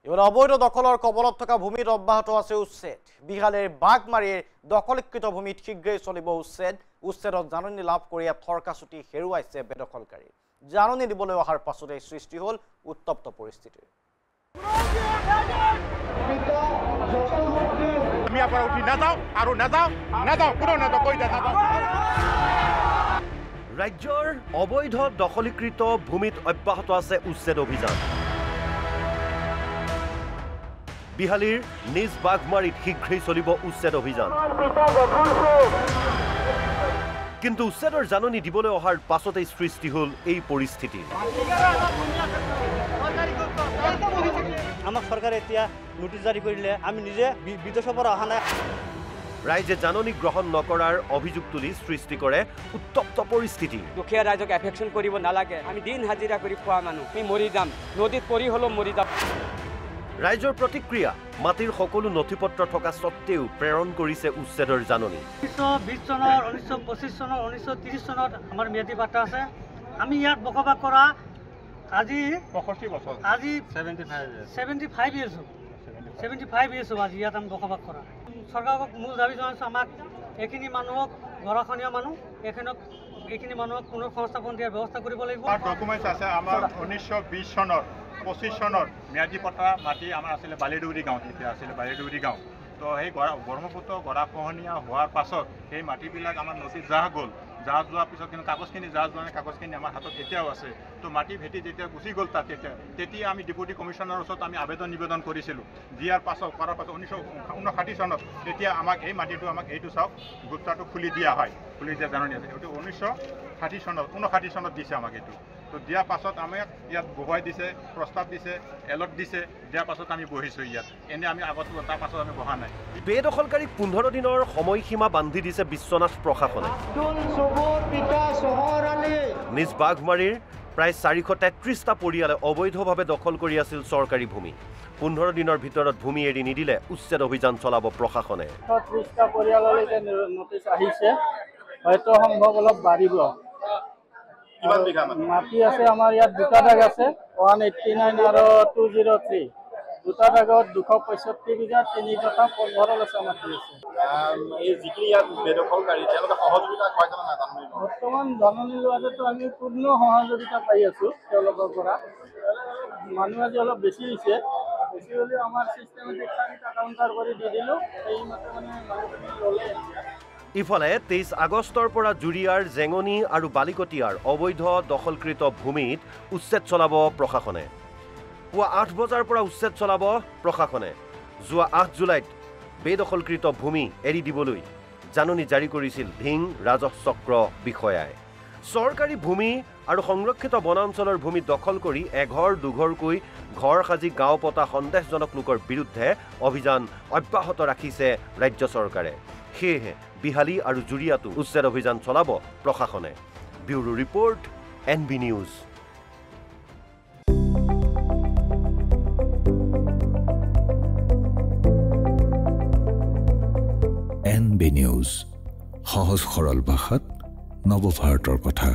এবাৰ অবৈধ দখলৰ কবলত থকা ভূমিত অব্যাহত আছে উচ্ছেদ। বিহালেৰ বাঘমাৰিৰ দখলীকৃত ভূমিত শীঘ্ৰই চলিব উচ্ছেদ। উচ্ছেদত জাননী লাভ কৰি থৰকাচুটি হেৰুৱাইছে বেদখলকাৰী। জাননী দিবলৈ অহাৰ পাছতে সৃষ্টি হল উত্তপ্ত পৰিস্থিতি। ৰাজ্যৰ অবৈধ দখলীকৃত ভূমিত অব্যাহত আছে উচ্ছেদ অভিযান। বিহালীৰ নিজ বাঘমাৰীত শীঘ্ৰেই চলিব উচ্ছেদ অভিযান। কিন্তু উচ্ছেদৰ জাননী দিবলৈ অহাৰ পাছতেই সৃষ্টি হল এই পৰিস্থিতি। আমাক চৰকাৰে এতিয়া নোটিছ জাৰি কৰিলে, আমি নিজে বিদেশৰ পৰা অহা নাই। ৰাইজে জাননী গ্ৰহণ নকৰাৰ অভিযোগ তুলি সৃষ্টি কৰে উত্তপ্ত পৰিস্থিতি। দুখীয়া ৰাইজক এফেকশ্যন কৰিব নালাগে। আমি দিন হাজিৰা কৰি খোৱা মানুহ, আমি মৰি যাম, নদীত পৰি হ'লেও মৰি যাম। ৰাইজৰ প্ৰতিক্ৰিয়া, মাটিৰ সকলো নথিপত্ৰ থকা স্বত্তেও প্ৰেৰণ কৰিছে উচ্ছেদৰ জাননী। 1920 চনৰ 1925 চনৰ 1930 চনত আমাৰ ম্যাদী পাট্টা আছে। আমি ইয়াত বসবাস কৰা আজি 65 বছৰ, আজি 75 years হ'ল আজি ইয়াত আমি বসবাস কৰা। চৰকাৰক মূল দাবী জনাইছোঁ, আমাক এইখিনি মানুহক গৰাখনীয়া মানুহ এইখিনি মানুহক পুনৰ সংস্থাপন দিয়াৰ ব্যৱস্থা কৰিব লাগিব। ডকুমেণ্টছ আছে আমাৰ 1920 চনৰ 25 চনৰ ম্যাদী পট্টা মাটি আমাৰ আছিলে বালিডুগুৰি গাঁৱত, এতিয়া আছিলে বালিডুগুৰি গাঁও। তো সেই ব্ৰহ্মপুত্ৰ গৰাখহনীয়া হোৱাৰ পাছত সেই মাটিবিলাক আমাৰ নদীত জাহ গ'ল। জাহ যোৱাৰ পিছত কিন্তু কাগজখিনি জাহ যোৱা নাই, কাগজখিনি আমাৰ হাতত এতিয়াও আছে। তো মাটি ভেটি যেতিয়া গুচি গ'ল তাত তেতিয়া আমি ডেপুটি কমিশ্যনাৰৰ ওচৰত আমি নিবেদন কৰিছিলোঁ। দিয়াৰ পাছত 1959 চনত তেতিয়া আমাক এই মাটিটো এইটো চাওক গুপ্তাটো খুলি দিয়া হয়, খুলি দিয়া জাননী আছে। এইটো 1959 চনত দিছে আমাক এইটো। তো দিয়াৰ পাছত আমাক ইয়াত বহুৱাই দিছে, প্ৰস্তাৱ দিছে, এলট দিছে। দিয়াৰ পাছত আমি বহিছোঁ ইয়াত। এনে আমি আগত তাৰ পাছত আমি বহা নাই। বেদখলকাৰীক 15 দিনৰ সময়সীমা বান্ধি দিছে বিশ্বনাথ প্ৰশাসনে। নিজ বাঘমাৰীৰ প্ৰায় 433টা পৰিয়ালে অবৈধভাৱে দখল কৰি আছিল চৰকাৰী ভূমি। 15 দিনৰ ভিতৰত ভূমি এৰি নিদিলে উচ্ছেদ অভিযান চলাব প্ৰশাসনে। 30টা পৰিয়াললৈকে নটিছ আহিছে, হয়তো সম্ভৱ অলপ বাঢ়িব। মাটি আছে আমাৰ ইয়াত দুটা দাগ আছে, 189 আৰু 203। দুটা দাগত 265 বিঘা 3 কঠা 15 লেচা মাটি আছে। এই যিখিনি ইয়াত বেদখলকাৰী তেওঁলোকে সহযোগিতা কৰে জানো নাজানো। বৰ্তমান জাননী লোৱাটো আমি পূৰ্ণ সহযোগিতা পাই আছোঁ তেওঁলোকৰ পৰা। মানুহ আজি অলপ বেছি হৈছে, বেছি হ'লেও আমাৰ চিষ্টেমেটিক 4টা কাউণ্টাৰ কৰি দি দিলোঁ, সেইমতে মানে মানুহখিনি ল'লে। ইফালে 23 আগষ্টৰ পৰা জুৰিয়াৰ, জেঙনি আৰু বালিকটীয়াৰ অবৈধ দখলকৃত ভূমিত উচ্ছেদ চলাব প্ৰশাসনে। পুৱা 8 বজাৰ পৰা উচ্ছেদ চলাব প্ৰশাসনে। যোৱা 8 জুলাইত বেদখলকৃত ভূমি এৰি দিবলৈ জাননী জাৰি কৰিছিল ধিং ৰাজহ চক্ৰ বিষয়াই। চৰকাৰী ভূমি আৰু সংৰক্ষিত বনাঞ্চলৰ ভূমি দখল কৰি এঘৰ দুঘৰকৈ ঘৰ সাজি গাঁও পতা সন্দেহজনক লোকৰ বিৰুদ্ধে অভিযান অব্যাহত ৰাখিছে ৰাজ্য চৰকাৰে। সেয়েহে বিহালী আৰু জুৰিয়াতো উচ্ছেদ অভিযান চলাব প্ৰশাসনে। Bureau report, NB news. NB news, সহজ সৰল ভাষাত নৱভাৰতৰ কথা।